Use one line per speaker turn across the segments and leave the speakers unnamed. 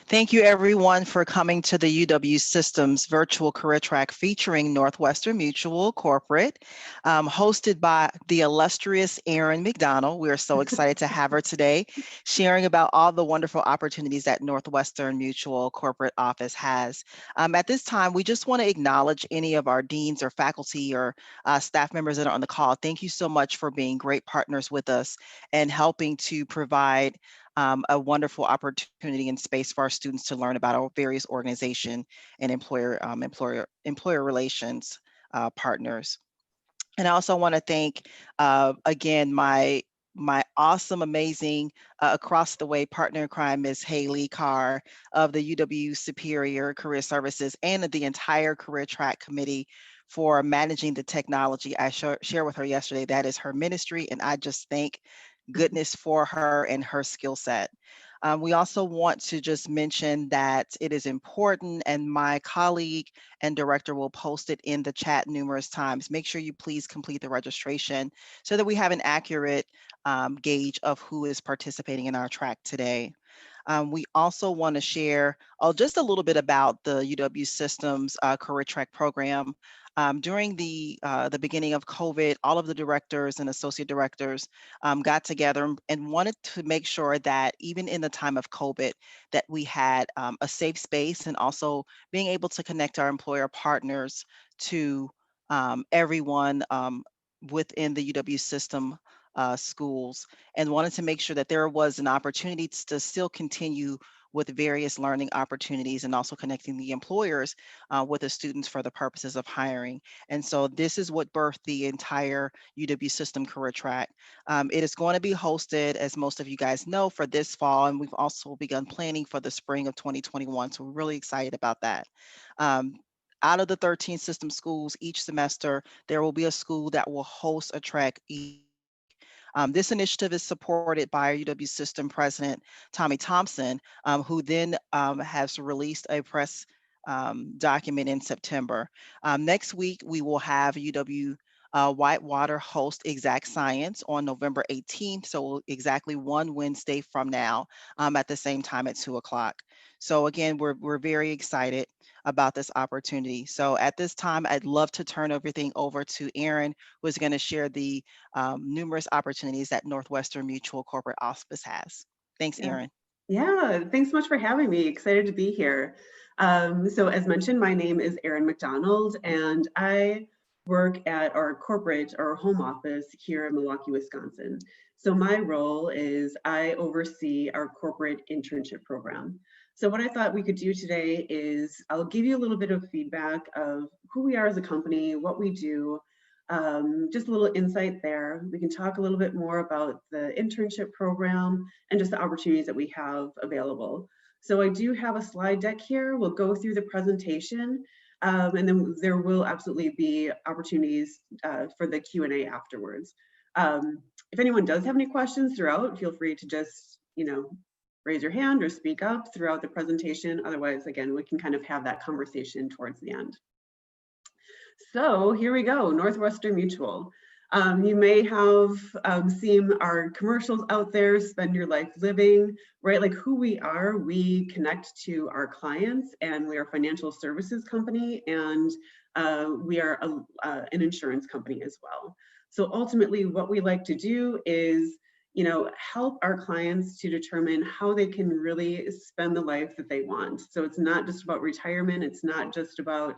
Thank you everyone for coming to the UW Systems Virtual Career Track featuring Northwestern Mutual Corporate, hosted by the illustrious Erin McDonald. We are so excited to have her today, sharing about all the wonderful opportunities that Northwestern Mutual Corporate Office has. At this time, we just want to acknowledge any of our deans or faculty or staff members that are on the call. Thank you so much for being great partners with us and helping to provide a wonderful opportunity and space for our students to learn about our various organization and employer relations partners. And I also want to thank again my awesome, amazing, across the way partner in crime, Ms. Haley Carr of the UW Superior Career Services and the entire Career Track Committee for managing the technology. I shared with her yesterday that is her ministry, and I just thank goodness for her and her skill set. We also want to just mention that it is important, and my colleague and director will post it in the chat numerous times. Make sure you please complete the registration so that we have an accurate gauge of who is participating in our track today. We also want to share just a little bit about the UW Systems Career Track program. During the beginning of COVID, all of the directors and associate directors got together and wanted to make sure that even in the time of COVID, that we had a safe space and also being able to connect our employer partners to everyone within the UW system schools, and wanted to make sure that there was an opportunity to still continue with various learning opportunities and also connecting the employers with the students for the purposes of hiring. And so this is what birthed the entire UW System Career Track. It is going to be hosted, as most of you guys know, for this fall, and we've also begun planning for the spring of 2021. So we're really excited about that. Out of the 13 system schools each semester, there will be a school that will host a track each. This initiative is supported by our UW System President, Tommy Thompson, who then has released a press document in September. Next week, we will have UW Whitewater host Exact Science on November 18th, so exactly one Wednesday from now at the same time at 2 o'clock. So again, we're very excited about this opportunity. So at this time, I'd love to turn everything over to Erin, who is going to share the numerous opportunities that Northwestern Mutual Corporate Office has. Thanks, Erin.
Yeah, thanks so much for having me. Excited to be here. So as mentioned, my name is Erin McDonald, and I work at our corporate or home office here in Milwaukee, Wisconsin. So my role is I oversee our corporate internship program. So what I thought we could do today is I'll give you a little bit of feedback of who we are as a company, what we do, just a little insight there. We can talk a little bit more about the internship program and just the opportunities that we have available. So I do have a slide deck here. We'll go through the presentation, and then there will absolutely be opportunities for the Q&A afterwards. If anyone does have any questions throughout, feel free to just, raise your hand or speak up throughout the presentation. Otherwise, again, we can kind of have that conversation towards the end. So here we go, Northwestern Mutual. You may have seen our commercials out there, Spend Your Life Living, right? Like who we are, we connect to our clients, and we are a financial services company, and we are an insurance company as well. So ultimately what we like to do is help our clients to determine how they can really spend the life that they want. So it's not just about retirement. It's not just about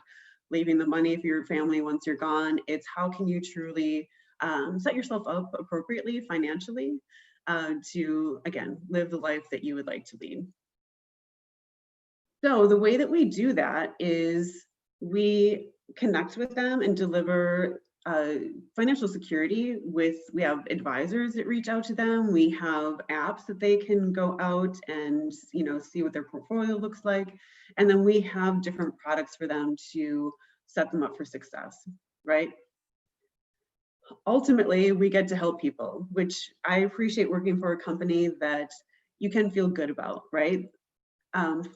leaving the money for your family once you're gone. It's how can you truly set yourself up appropriately financially to, again, live the life that you would like to lead. So the way that we do that is we connect with them and deliver financial security we have advisors that reach out to them. We have apps that they can go out and see what their portfolio looks like. And then we have different products for them to set them up for success, right? Ultimately, we get to help people, which I appreciate working for a company that you can feel good about, right?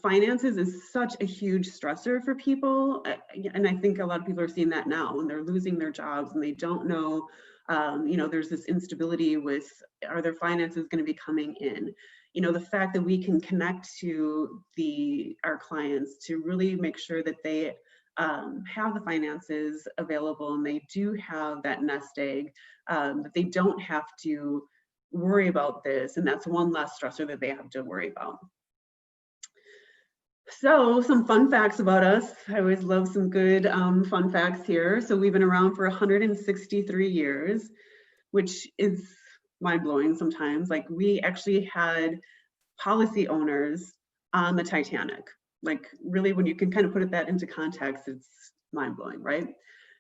Finances is such a huge stressor for people. And I think a lot of people are seeing that now when they're losing their jobs and they don't know, there's this instability with, are their finances going to be coming in? the fact that we can connect to our clients to really make sure that they have the finances available and they do have that nest egg, that they don't have to worry about this, and that's one less stressor that they have to worry about. So some fun facts about us. I always love some good fun facts here. So we've been around for 163 years, which is mind-blowing sometimes. Like, we actually had policy owners on the Titanic. Like, really, when you can kind of put that into context, it's mind-blowing, right?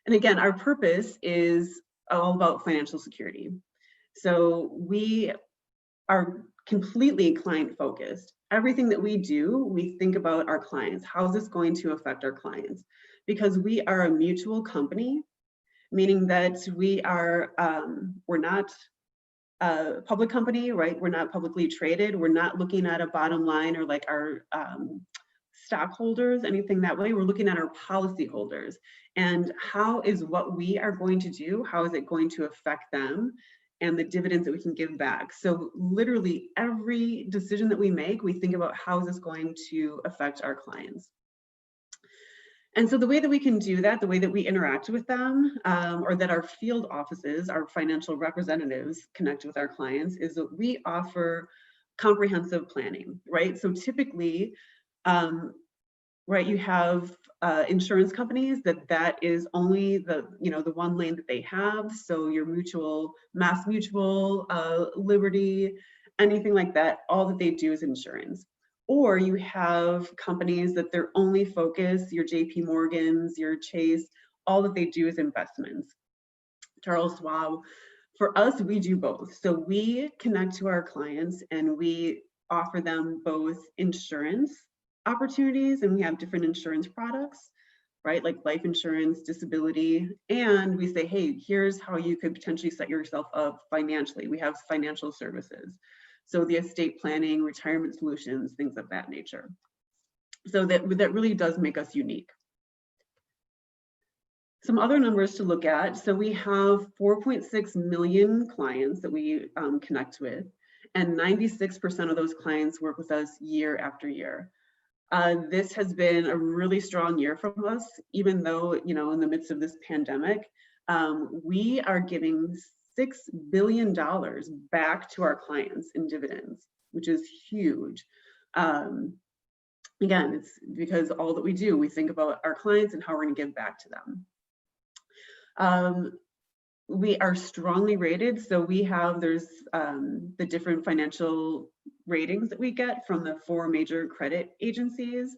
And again, our purpose is all about financial security. So we are completely client focused. Everything that we do, we think about our clients. How is this going to affect our clients? Because we are a mutual company, meaning that we're not a public company, right? We're not publicly traded. We're not looking at a bottom line or like our stockholders, anything that way. We're looking at our policyholders and how is what we are going to do, how is it going to affect them and the dividends that we can give back. So literally every decision that we make, we think about how is this going to affect our clients. And so the way that we can do that, the way that we interact with them, or that our field offices, our financial representatives connect with our clients, is that we offer comprehensive planning, right? So typically, right, you have insurance companies that is only the one lane that they have. So your mutual, Mass Mutual, Liberty, anything like that, all that they do is insurance. Or you have companies that their only focus, your JP Morgans, your Chase, all that they do is investments. Charles Schwab. For us, we do both. So we connect to our clients and we offer them both insurance opportunities, and we have different insurance products, right? Like life insurance, disability, and we say, hey, here's how you could potentially set yourself up financially. We have financial services. So the estate planning, retirement solutions, things of that nature. So that really does make us unique. Some other numbers to look at. So we have 4.6 million clients that we connect with, and 96% of those clients work with us year after year. This has been a really strong year from us, even though, in the midst of this pandemic, we are giving $6 billion back to our clients in dividends, which is huge. Again, it's because all that we do, we think about our clients and how we're going to give back to them. We are strongly rated, so there's the different financial ratings that we get from the 4 major credit agencies.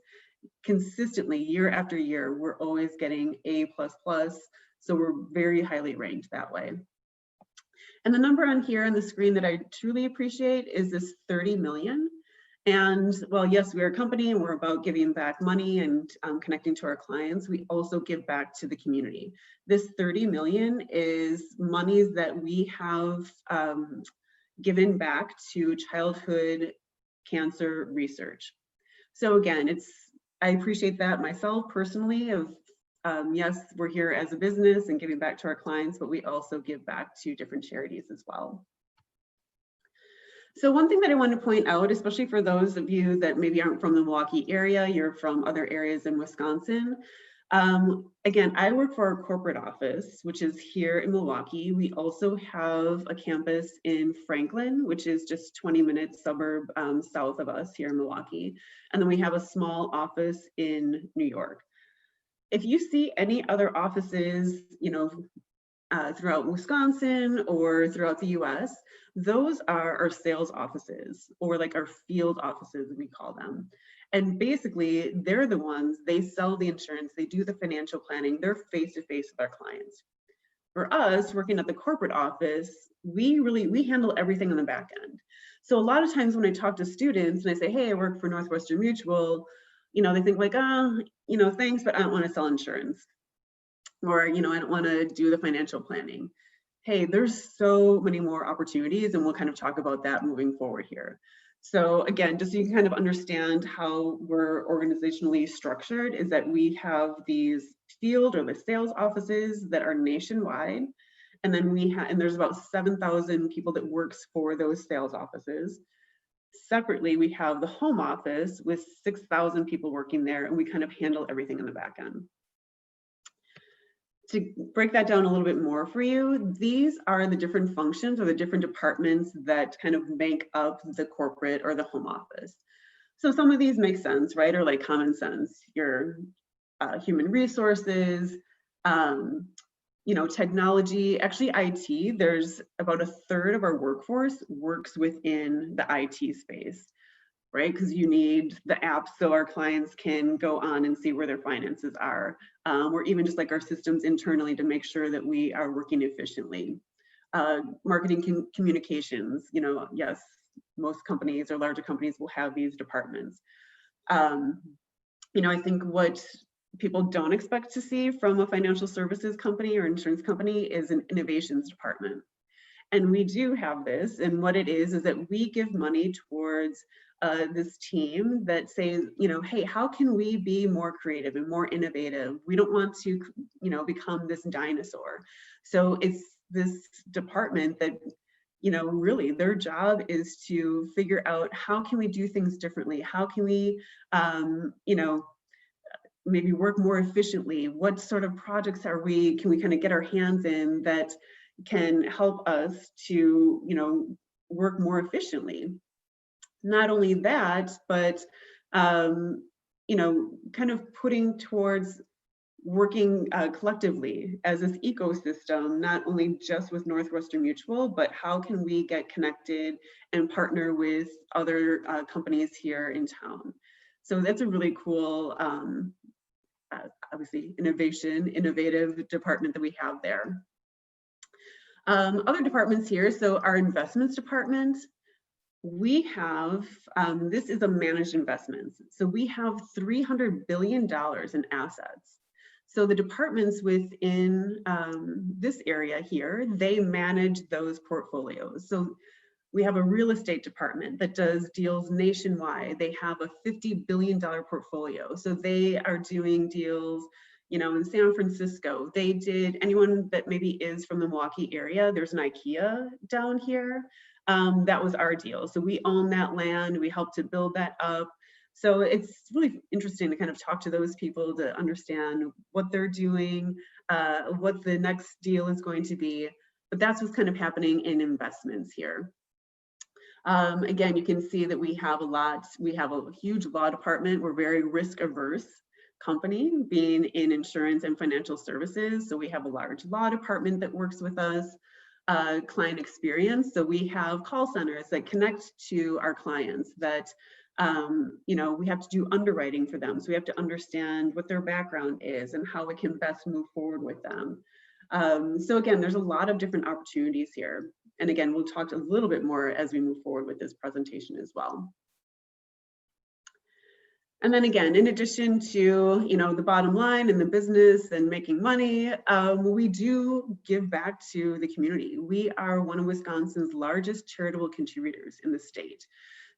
Consistently, year after year, we're always getting A++, so we're very highly ranked that way. And the number on here on the screen that I truly appreciate is this 30 million. And well, yes, we're a company and we're about giving back money and connecting to our clients. We also give back to the community. This 30 million is monies that we have given back to childhood cancer research. So again, I appreciate that myself personally of yes, we're here as a business and giving back to our clients, but we also give back to different charities as well. So one thing that I want to point out, especially for those of you that maybe aren't from the Milwaukee area, you're from other areas in Wisconsin. Again, I work for our corporate office, which is here in Milwaukee. We also have a campus in Franklin, which is just 20-minute suburb south of us here in Milwaukee. And then we have a small office in New York. If you see any other offices, throughout Wisconsin or throughout the US, those are our sales offices, or like our field offices, we call them. And basically, they're the ones, they sell the insurance, they do the financial planning, they're face-to-face with our clients. For us, working at the corporate office, we handle everything on the back end. So a lot of times when I talk to students and I say, hey, I work for Northwestern Mutual, they think like, thanks, but I don't want to sell insurance. Or, I don't want to do the financial planning. Hey, there's so many more opportunities, and we'll kind of talk about that moving forward here. So again, just so you can kind of understand how we're organizationally structured, is that we have these field or the sales offices that are nationwide. And then there's about 7,000 people that works for those sales offices. Separately, we have the home office with 6,000 people working there, and we kind of handle everything in the back end. To break that down a little bit more for you, these are the different functions or the different departments that kind of make up the corporate or the home office. So some of these make sense, right? Or like common sense. Your human resources, technology, actually IT, there's about 1/3 of our workforce works within the IT space, right? Because you need the apps so our clients can go on and see where their finances are, or even just like our systems internally to make sure that we are working efficiently. Marketing communications, yes, most companies or larger companies will have these departments. I think what people don't expect to see from a financial services company or insurance company is an innovations department. And we do have this, and what it is that we give money towards this team that says, hey, how can we be more creative and more innovative? We don't want to, become this dinosaur. So it's this department that, really their job is to figure out how can we do things differently? How can we, maybe work more efficiently? What sort of projects can we kind of get our hands in that can help us to, work more efficiently? Not only that, but, kind of putting towards working collectively as this ecosystem, not only just with Northwestern Mutual, but how can we get connected and partner with other companies here in town? So that's a really cool, obviously, innovative department that we have there. Other departments here, so our investments department, we have, this is a managed investments. So we have $300 billion in assets. So the departments within this area here, they manage those portfolios. So we have a real estate department that does deals nationwide. They have a $50 billion portfolio. So they are doing deals, in San Francisco. They did, anyone that maybe is from the Milwaukee area, there's an IKEA down here. That was our deal. So we own that land. We helped to build that up. So it's really interesting to kind of talk to those people to understand what they're doing, what the next deal is going to be. But that's what's kind of happening in investments here. Again, you can see that we have a huge law department. We're very risk averse company, being in insurance and financial services. So we have a large law department that works with us. Client experience. So we have call centers that connect to our clients that, we have to do underwriting for them. So we have to understand what their background is and how we can best move forward with them. So again, there's a lot of different opportunities here. And again, we'll talk a little bit more as we move forward with this presentation as well. And then again, in addition to, the bottom line and the business and making money, we do give back to the community. We are one of Wisconsin's largest charitable contributors in the state.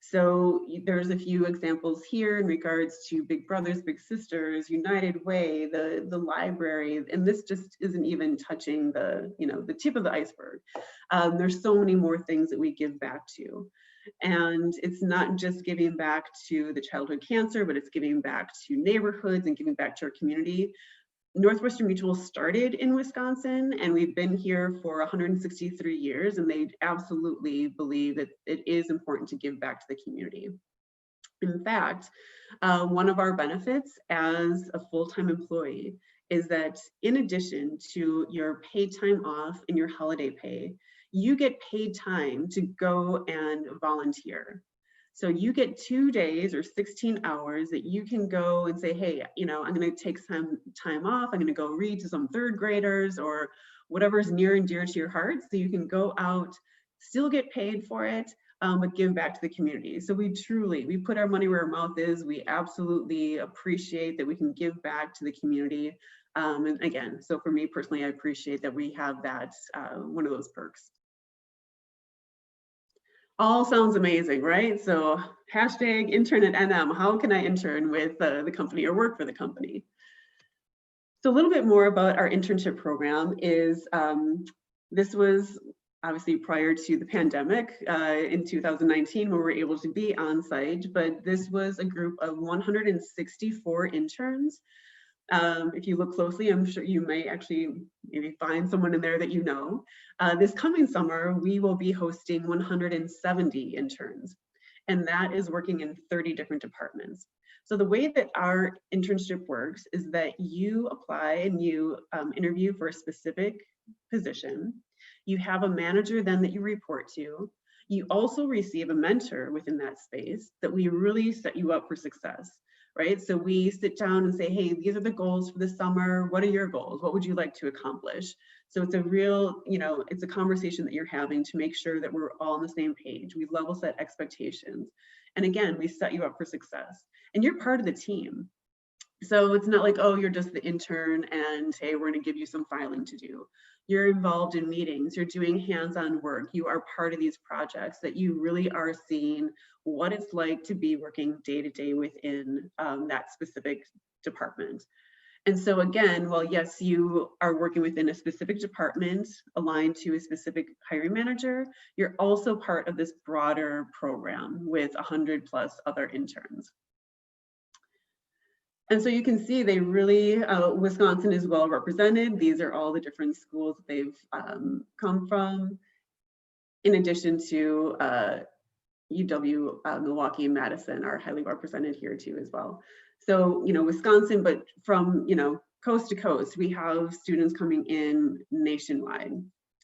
So there's a few examples here in regards to Big Brothers, Big Sisters, United Way, the library, and this just isn't even touching the, the tip of the iceberg. There's so many more things that we give back to. And it's not just giving back to the childhood cancer, but it's giving back to neighborhoods and giving back to our community. Northwestern Mutual started in Wisconsin, and we've been here for 163 years, and they absolutely believe that it is important to give back to the community. In fact, one of our benefits as a full-time employee is that in addition to your paid time off and your holiday pay, you get paid time to go and volunteer. So you get 2 days or 16 hours that you can go and say, hey, I'm going to take some time off. I'm going to go read to some third graders or whatever is near and dear to your heart. So you can go out, still get paid for it, but give back to the community. So we put our money where our mouth is. We absolutely appreciate that we can give back to the community. And again, so for me personally, I appreciate that we have that, one of those perks. All sounds amazing, right? So hashtag intern at NM, how can I intern with the company or work for the company? So a little bit more about our internship program is, this was obviously prior to the pandemic in 2019, where we were able to be on site, but this was a group of 164 interns. If you look closely, I'm sure you may actually maybe find someone in there that you know. This coming summer, we will be hosting 170 interns, and that is working in 30 different departments. So the way that our internship works is that you apply and you interview for a specific position. You have a manager then that you report to. You also receive a mentor within that space that we really set you up for success, right? So we sit down and say, hey, these are the goals for the summer. What are your goals? What would you like to accomplish? So it's a real, it's a conversation that you're having to make sure that we're all on the same page. We level set expectations. And again, we set you up for success. And you're part of the team. So it's not like, oh, you're just the intern and hey, we're going to give you some filing to do. You're involved in meetings, you're doing hands-on work, you are part of these projects, that you really are seeing what it's like to be working day-to-day within that specific department. And so again, well, yes, you are working within a specific department aligned to a specific hiring manager, you're also part of this broader program with 100 plus other interns. And so you can see they really, Wisconsin is well represented. These are all the different schools that they've come from, in addition to UW, Milwaukee and Madison are highly represented here too as well. So, Wisconsin, but from, coast to coast, we have students coming in nationwide.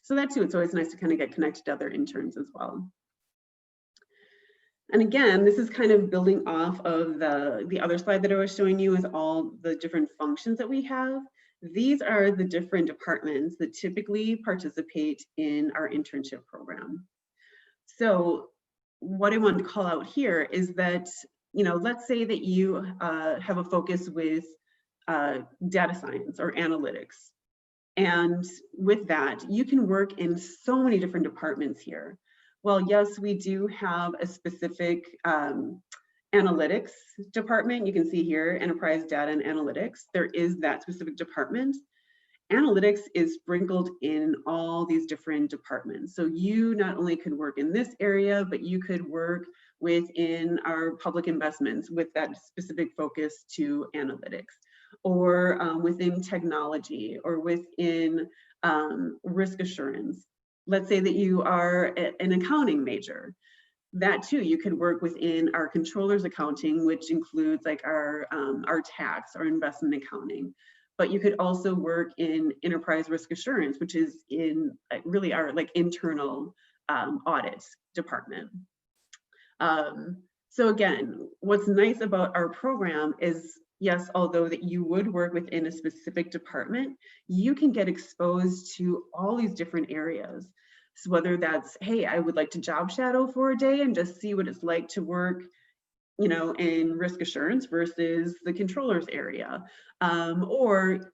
So that too, it's always nice to kind of get connected to other interns as well. And again, this is kind of building off of the other slide that I was showing you with all the different functions that we have. These are the different departments that typically participate in our internship program. So what I want to call out here is that, let's say that you have a focus with data science or analytics. And with that, you can work in so many different departments here. Well, yes, we do have a specific analytics department. You can see here, enterprise data and analytics. There is that specific department. Analytics is sprinkled in all these different departments. So you not only could work in this area, but you could work within our public investments with that specific focus to analytics, or within technology, or within risk assurance. Let's say that you are an accounting major. That too, you could work within our controller's accounting, which includes like our tax, our investment accounting. But you could also work in enterprise risk assurance, which is in really our like internal audit department. So again, what's nice about our program is, yes, although that you would work within a specific department, you can get exposed to all these different areas. So whether that's, hey, I would like to job shadow for a day and just see what it's like to work, in risk assurance versus the controller's area, or,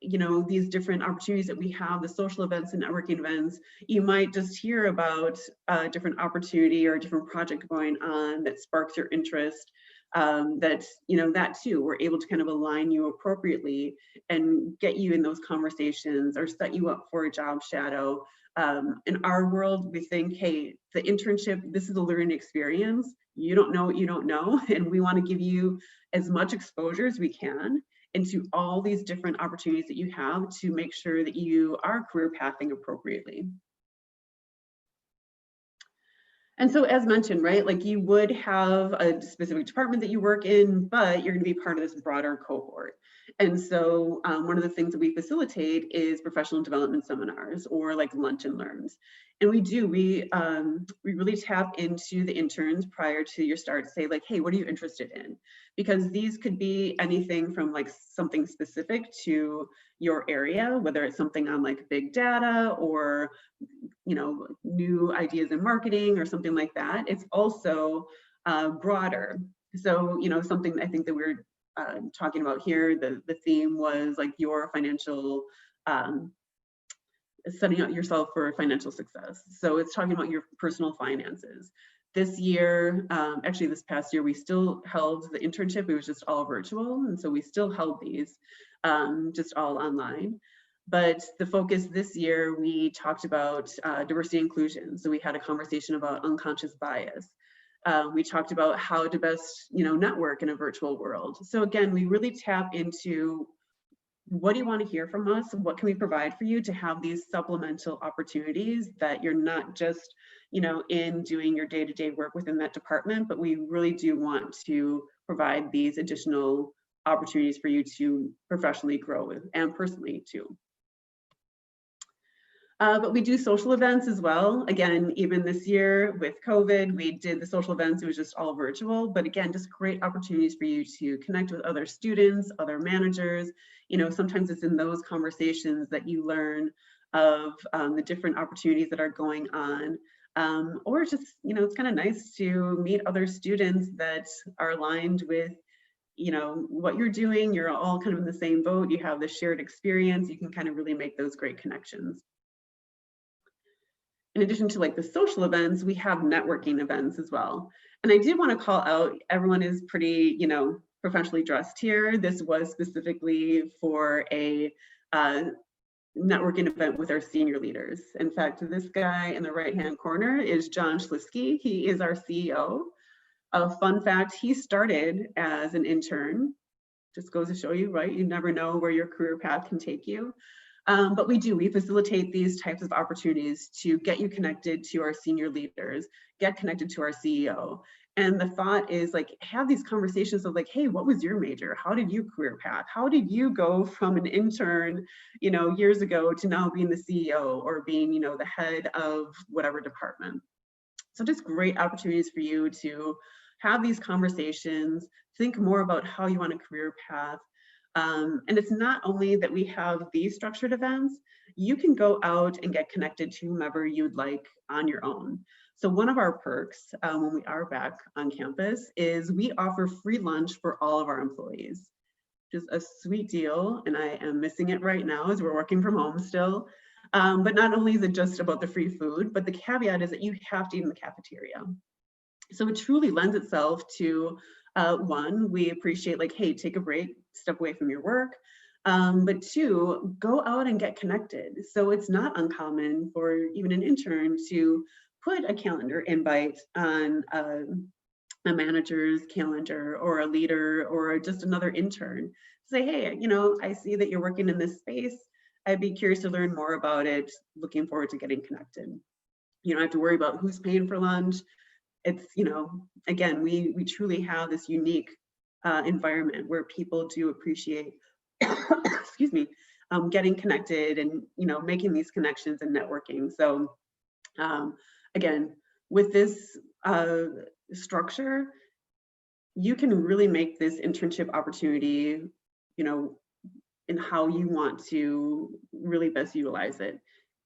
these different opportunities that we have, the social events and networking events, you might just hear about a different opportunity or a different project going on that sparks your interest. That too, we're able to kind of align you appropriately and get you in those conversations or set you up for a job shadow. In our world, we think, hey, the internship, this is a learning experience. You don't know what you don't know, and we want to give you as much exposure as we can into all these different opportunities that you have to make sure that you are career pathing appropriately. And so as mentioned, right, like you would have a specific department that you work in, but you're going to be part of this broader cohort. And so one of the things that we facilitate is professional development seminars or like lunch and learns. And we really tap into the interns prior to your start to say like, hey, what are you interested in? Because these could be anything from like something specific to your area, whether it's something on like big data or new ideas in marketing or something like that. It's also broader. So, something I think that we're talking about here, the theme was like your financial, setting out yourself for financial success. So it's talking about your personal finances. This year, actually this past year, we still held the internship. It was just all virtual. And so we still held these just all online. But the focus this year, we talked about diversity and inclusion. So we had a conversation about unconscious bias. We talked about how to best, network in a virtual world. So again, we really tap into what do you want to hear from us? What can we provide for you to have these supplemental opportunities that you're not just, in doing your day-to-day work within that department, but we really do want to provide these additional opportunities for you to professionally grow with and personally too. But we do social events as well. Again, even this year with COVID, we did the social events. It was just all virtual, but again, just great opportunities for you to connect with other students, other managers. Sometimes it's in those conversations that you learn of the different opportunities that are going on. Or just, it's kind of nice to meet other students that are aligned with what you're doing. You're all kind of in the same boat. You have the shared experience. You can kind of really make those great connections. In addition to like the social events, we have networking events as well. And I did want to call out, everyone is pretty, professionally dressed here. This was specifically for a networking event with our senior leaders. In fact, this guy in the right-hand corner is John Schlisky. He is our CEO. A fun fact, he started as an intern. Just goes to show you, right? You never know where your career path can take you. But we facilitate these types of opportunities to get you connected to our senior leaders, get connected to our CEO. And the thought is like, have these conversations of like, hey, what was your major? How did you career path? How did you go from an intern, years ago to now being the CEO or being, the head of whatever department? So just great opportunities for you to have these conversations, think more about how you want a career path. And it's not only that we have these structured events, you can go out and get connected to whomever you'd like on your own. So one of our perks when we are back on campus is we offer free lunch for all of our employees. Just a sweet deal, and I am missing it right now as we're working from home still. But not only is it just about the free food, but the caveat is that you have to eat in the cafeteria. So it truly lends itself to one, we appreciate like, hey, take a break, step away from your work. But two, go out and get connected. So it's not uncommon for even an intern to put a calendar invite on a manager's calendar or a leader or just another intern. Say, hey, I see that you're working in this space. I'd be curious to learn more about it. Looking forward to getting connected. You don't have to worry about who's paying for lunch. It's, again, we truly have this unique environment where people do appreciate, excuse me, getting connected and, making these connections and networking. So again, with this structure, you can really make this internship opportunity, in how you want to really best utilize it.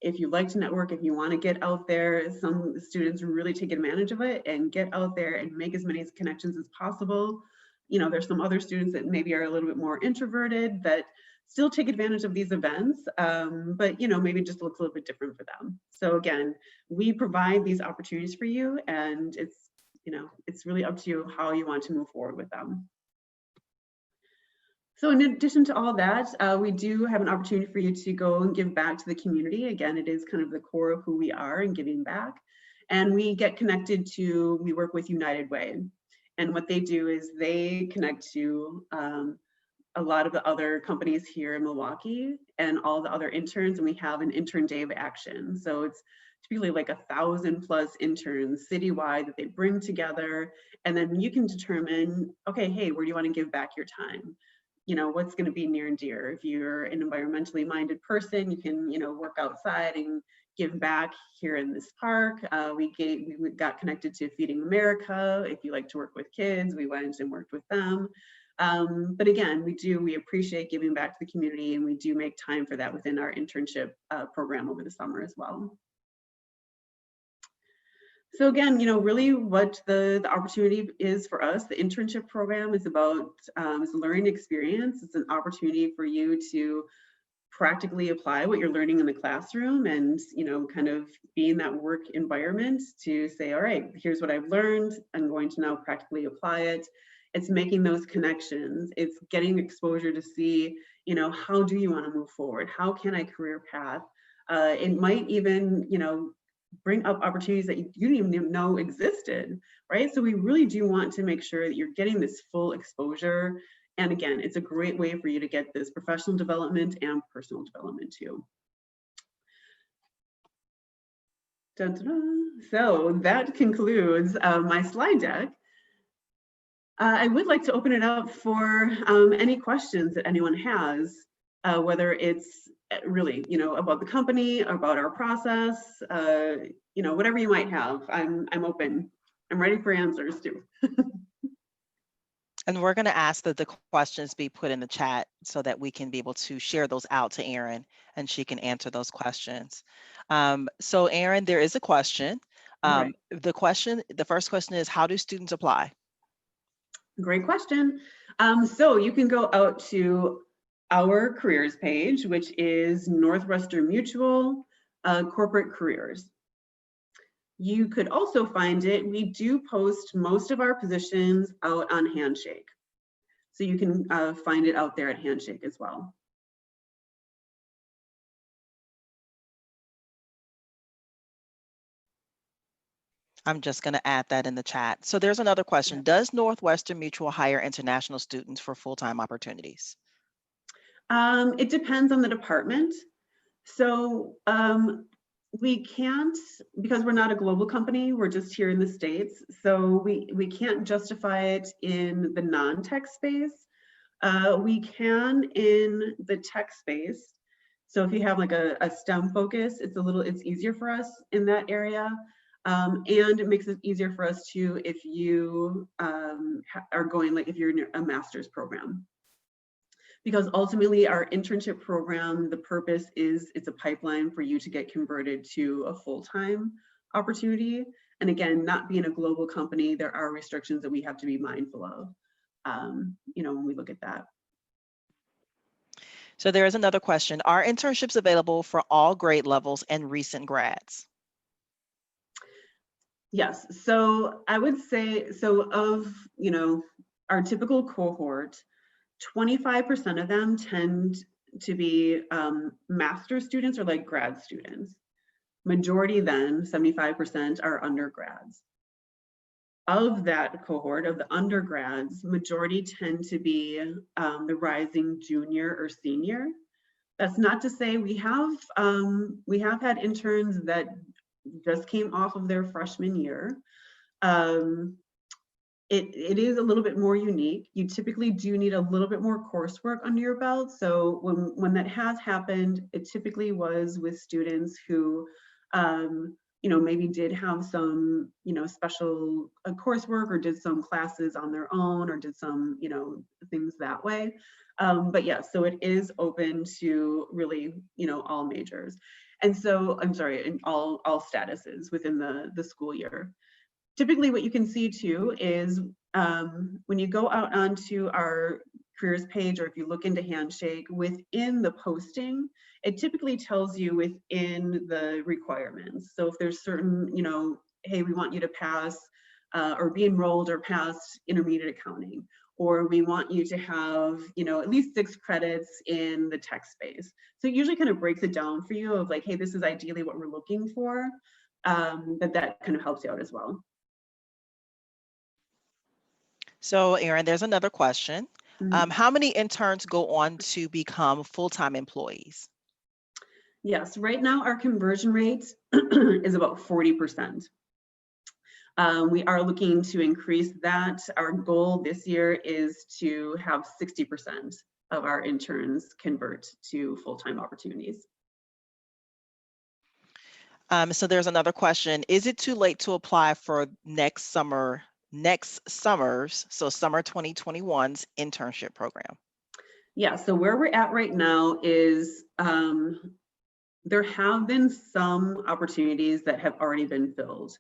If you like to network, if you want to get out there, some students really take advantage of it and get out there and make as many connections as possible. There's some other students that maybe are a little bit more introverted that still take advantage of these events, but maybe it just looks a little bit different for them. So again, we provide these opportunities for you, and it's really up to you how you want to move forward with them. So in addition to all that, we do have an opportunity for you to go and give back to the community. Again, it is kind of the core of who we are in giving back. And we get connected to, we work with United Way. And what they do is they connect to a lot of the other companies here in Milwaukee and all the other interns, and we have an intern day of action. So it's typically like 1,000+ interns citywide that they bring together, and then you can determine, okay, hey, where do you want to give back your time? What's going to be near and dear. If you're an environmentally minded person, you can, work outside and give back here in this park. We got connected to Feeding America. If you like to work with kids, we went and worked with them. But again, we appreciate giving back to the community, and we do make time for that within our internship program over the summer as well. So again, really what the opportunity is for us, the internship program is about is a learning experience. It's an opportunity for you to practically apply what you're learning in the classroom and, kind of be in that work environment to say, all right, here's what I've learned. I'm going to now practically apply it. It's making those connections. It's getting exposure to see, how do you want to move forward? How can I career path? It might even, bring up opportunities that you didn't even know existed, right? So we really do want to make sure that you're getting this full exposure. And again, it's a great way for you to get this professional development and personal development too. Dun, dun, dun. So that concludes my slide deck. I would like to open it up for any questions that anyone has, whether it's really, about the company, about our process, whatever you might have. I'm open. I'm ready for answers too.
And we're going to ask that the questions be put in the chat so that we can be able to share those out to Erin and she can answer those questions. So Erin, there is a question.
Right.
The first question is, how do students apply?
Great question. So you can go out to our careers page, which is Northwestern Mutual Corporate Careers. You could also find it, we do post most of our positions out on Handshake. So you can find it out there at Handshake as well.
I'm just going to add that in the chat. So there's another question. Does Northwestern Mutual hire international students for full-time opportunities?
It depends on the department. So we can't, because we're not a global company, we're just here in the States. So we can't justify it in the non-tech space. We can in the tech space. So if you have like a STEM focus, it's easier for us in that area. And it makes it easier for us too if you are going, like if you're in a master's program. Because ultimately our internship program, the purpose is it's a pipeline for you to get converted to a full-time opportunity. And again, not being a global company, there are restrictions that we have to be mindful of, when we look at that.
So there is another question. Are internships available for all grade levels and recent grads?
Yes, so I would say, so of, our typical cohort, 25% of them tend to be master students or like grad students. Majority then, 75% are undergrads. Of that cohort, of the undergrads, majority tend to be the rising junior or senior. That's not to say we have had interns that just came off of their freshman year. It is a little bit more unique. You typically do need a little bit more coursework under your belt. So when that has happened, it typically was with students who, maybe did have some, special coursework or did some classes on their own or did some, things that way. But yeah, so it is open to really, all majors. And so, I'm sorry, in all statuses within the school year. Typically what you can see too is when you go out onto our careers page, or if you look into Handshake, within the posting, it typically tells you within the requirements. So if there's certain, hey, we want you to pass or be enrolled or pass intermediate accounting, or we want you to have, at least 6 credits in the tech space. So it usually kind of breaks it down for you of like, hey, this is ideally what we're looking for, that kind of helps you out as well.
So Erin, there's another question. How many interns go on to become full-time employees?
Yes, right now our conversion rate is about 40%. We are looking to increase that. Our goal this year is to have 60% of our interns convert to full-time opportunities.
So there's another question. Is it too late to apply for next summer's, so summer 2021's internship program?
Yeah, so where we're at right now is there have been some opportunities that have already been filled.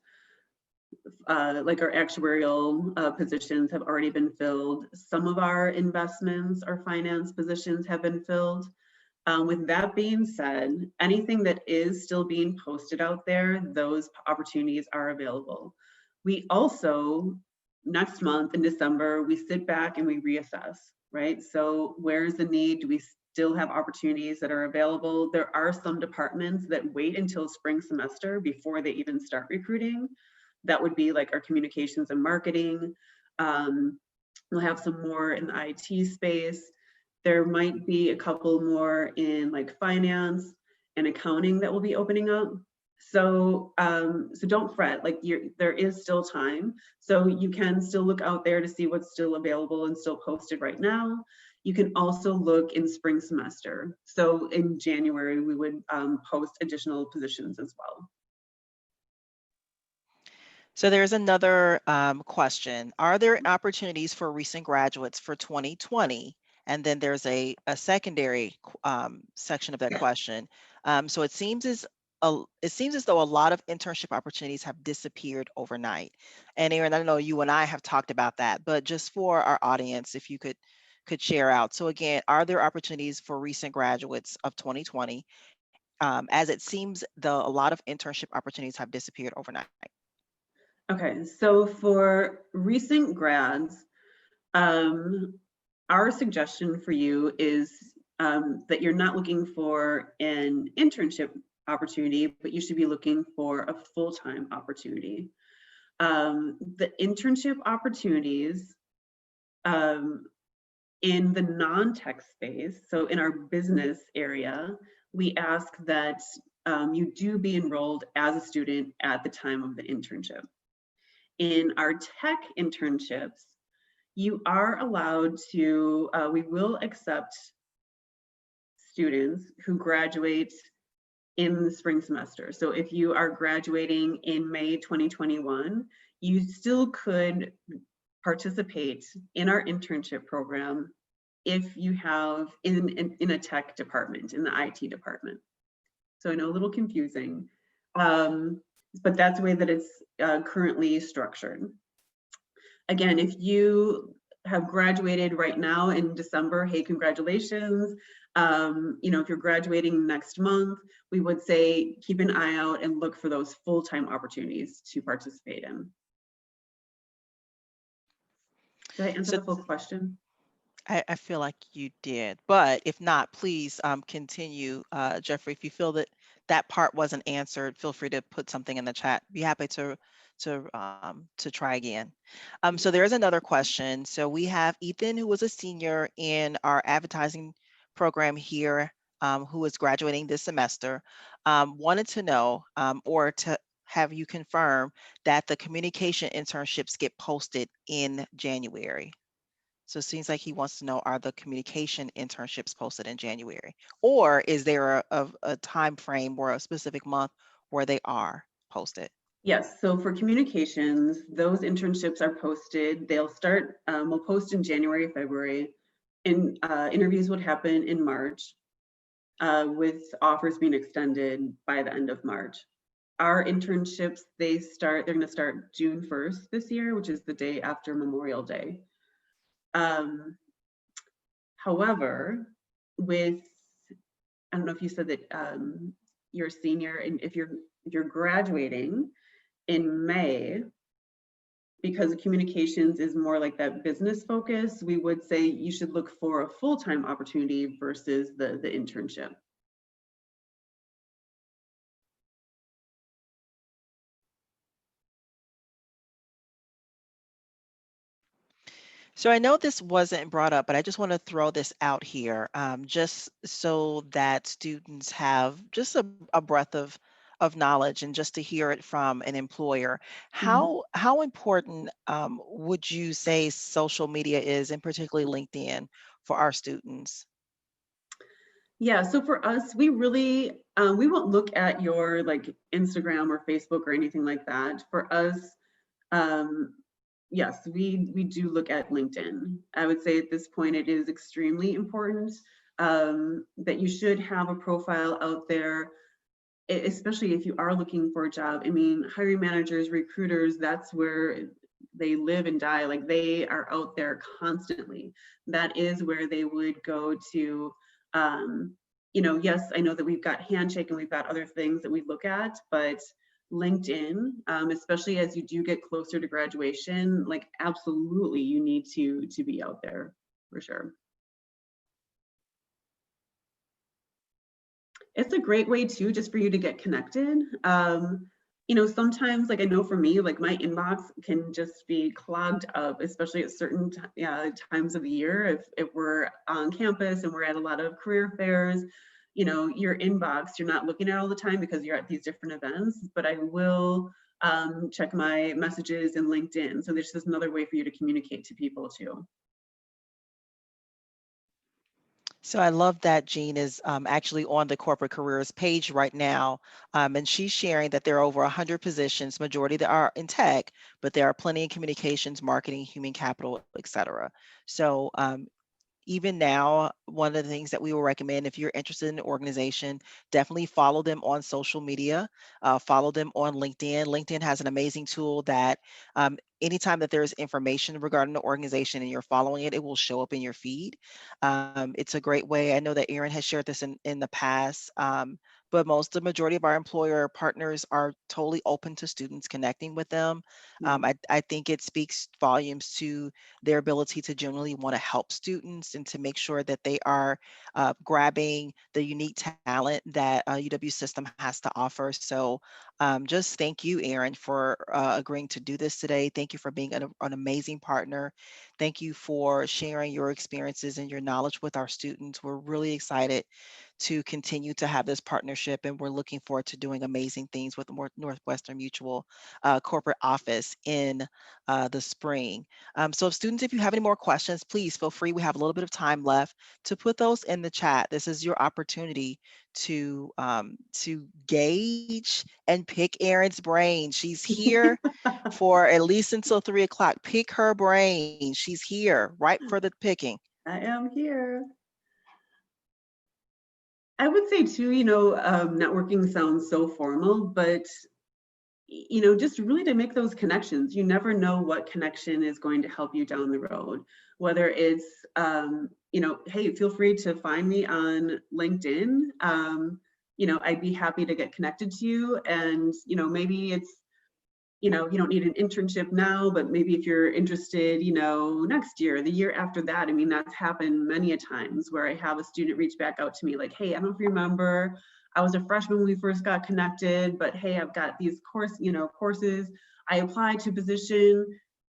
Like our actuarial positions have already been filled. Some of our investments or finance positions have been filled. With that being said, anything that is still being posted out there, those opportunities are available. We also next month in December, we sit back and we reassess, right? So where's the need? Do we still have opportunities that are available? There are some departments that wait until spring semester before they even start recruiting. That would be like our communications and marketing. We'll have some more in the IT space. There might be a couple more in like finance and accounting that will be opening up. So so don't fret, like there is still time. So you can still look out there to see what's still available and still posted right now. You can also look in spring semester. So in January, we would post additional positions as well.
So there's another question. Are there opportunities for recent graduates for 2020? And then there's a secondary section of that question. So it seems as though a lot of internship opportunities have disappeared overnight. And Erin, I know you and I have talked about that, but just for our audience, if you could share out. So again, are there opportunities for recent graduates of 2020? As it seems though a lot of internship opportunities have disappeared overnight.
Okay, so for recent grads, our suggestion for you is that you're not looking for an internship opportunity, but you should be looking for a full-time opportunity. The internship opportunities in the non-tech space, so in our business area, we ask that you do be enrolled as a student at the time of the internship. In our tech internships, you are allowed to, we will accept students who graduate in the spring semester. So if you are graduating in May 2021, you still could participate in our internship program if you have in a tech department, in the IT department. So I know a little confusing, but that's the way that it's currently structured. Again, if you have graduated right now in December, hey, congratulations. You know, if you're graduating next month, we would say keep an eye out and look for those full-time opportunities to participate in. Did I answer the full question?
I feel like you did, but if not, please continue, Jeffrey. If you feel that that part wasn't answered, feel free to put something in the chat. Be happy to try again. So there's another question. So we have Ethan, who was a senior in our advertising program here, who is graduating this semester, wanted to know or to have you confirm that the communication internships get posted in January. So it seems like he wants to know, are the communication internships posted in January? Or is there a time frame or a specific month where they are posted?
Yes, so for communications, those internships are posted. They'll start, we'll post in January, February, and interviews would happen in March, with offers being extended by the end of March. Our internships, they're gonna start June 1st this year, which is the day after Memorial Day. However, with, I don't know if you said that you're a senior, and if you're graduating in May, because communications is more like that business focus, we would say you should look for a full-time opportunity versus the internship.
So I know this wasn't brought up, but I just want to throw this out here, just so that students have just a breadth of knowledge and just to hear it from an employer. How important would you say social media is, and particularly LinkedIn, for our students?
Yeah, so for us, we really, we won't look at your like Instagram or Facebook or anything like that. For us, yes, we do look at LinkedIn. I would say at this point, it is extremely important that you should have a profile out there, especially if you are looking for a job. I mean, hiring managers, recruiters, that's where they live and die. Like they are out there constantly. That is where they would go to, you know, yes, I know that we've got Handshake and we've got other things that we look at, but LinkedIn, especially as you do get closer to graduation, like absolutely you need to be out there for sure. It's a great way too, just for you to get connected. Sometimes, like I know for me, like my inbox can just be clogged up, especially at certain times of the year. If we're on campus and we're at a lot of career fairs, your inbox, you're not looking at all the time because you're at these different events, but I will check my messages in LinkedIn. So there's just another way for you to communicate to people too.
So I love that Jean is actually on the corporate careers page right now. And she's sharing that there are over 100 positions, majority that are in tech, but there are plenty in communications, marketing, human capital, et cetera. So even now, one of the things that we will recommend if you're interested in the organization, definitely follow them on social media, follow them on LinkedIn. LinkedIn has an amazing tool that anytime that there's information regarding the organization and you're following it, it will show up in your feed. It's a great way. I know that Erin has shared this in the past. But the majority of our employer partners are totally open to students connecting with them.
Yeah.
I think it speaks volumes to their ability to generally want to help students and to make sure that they are grabbing the unique talent that UW system has to offer. So just thank you, Erin, for agreeing to do this today. Thank you for being an amazing partner. Thank you for sharing your experiences and your knowledge with our students. We're really excited to continue to have this partnership, and we're looking forward to doing amazing things with Northwestern Mutual corporate office in the spring. So students, if you have any more questions, please feel free. We have a little bit of time left to put those in the chat. This is your opportunity to gauge and pick Erin's brain. She's here for at least until 3 o'clock. Pick her brain. She's here, right for the picking.
I am here. I would say too, networking sounds so formal, but just really to make those connections. You never know what connection is going to help you down the road. Whether it's, hey, feel free to find me on LinkedIn. I'd be happy to get connected to you. And, maybe it's, you don't need an internship now, but maybe if you're interested, next year, the year after that. I mean, that's happened many a times where I have a student reach back out to me like, hey, I don't know if you remember, I was a freshman when we first got connected, but hey, I've got these courses. I applied to position.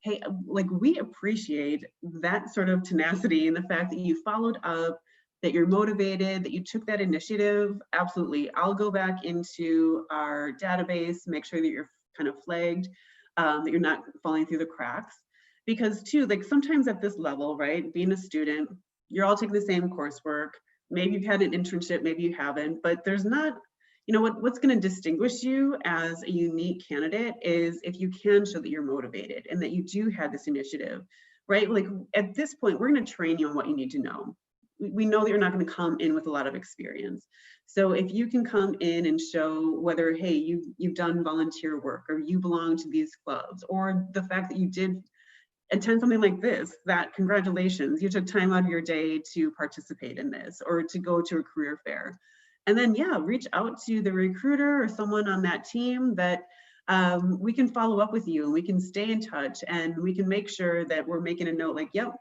Hey, like we appreciate that sort of tenacity and the fact that you followed up, that you're motivated, that you took that initiative. Absolutely. I'll go back into our database, make sure that you're kind of flagged, that you're not falling through the cracks. Because too, like sometimes at this level, right, being a student, you're all taking the same coursework. Maybe you've had an internship, maybe you haven't, but there's not, what's going to distinguish you as a unique candidate is if you can show that you're motivated and that you do have this initiative, right? Like at this point, we're going to train you on what you need to know. We know that you're not going to come in with a lot of experience. So if you can come in and show whether, hey, you've done volunteer work or you belong to these clubs, or the fact that you did attend something like this, that congratulations, you took time out of your day to participate in this or to go to a career fair. And then, yeah, reach out to the recruiter or someone on that team that we can follow up with you and we can stay in touch and we can make sure that we're making a note like, yep,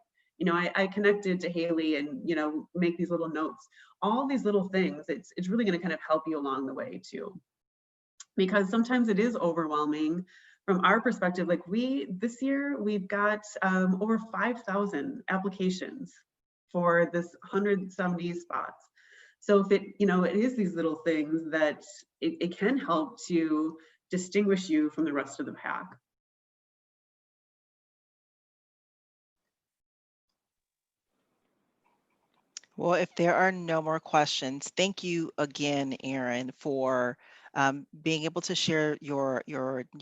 I connected to Haley and, make these little notes, all these little things. It's really going to kind of help you along the way too, because sometimes it is overwhelming. From our perspective, like this year, we've got over 5,000 applications for this 170 spots. So if it is these little things that it can help to distinguish you from the rest of the pack.
Well, if there are no more questions, thank you again, Erin, for being able to share your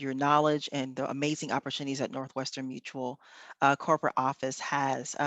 knowledge and the amazing opportunities that Northwestern Mutual corporate office has.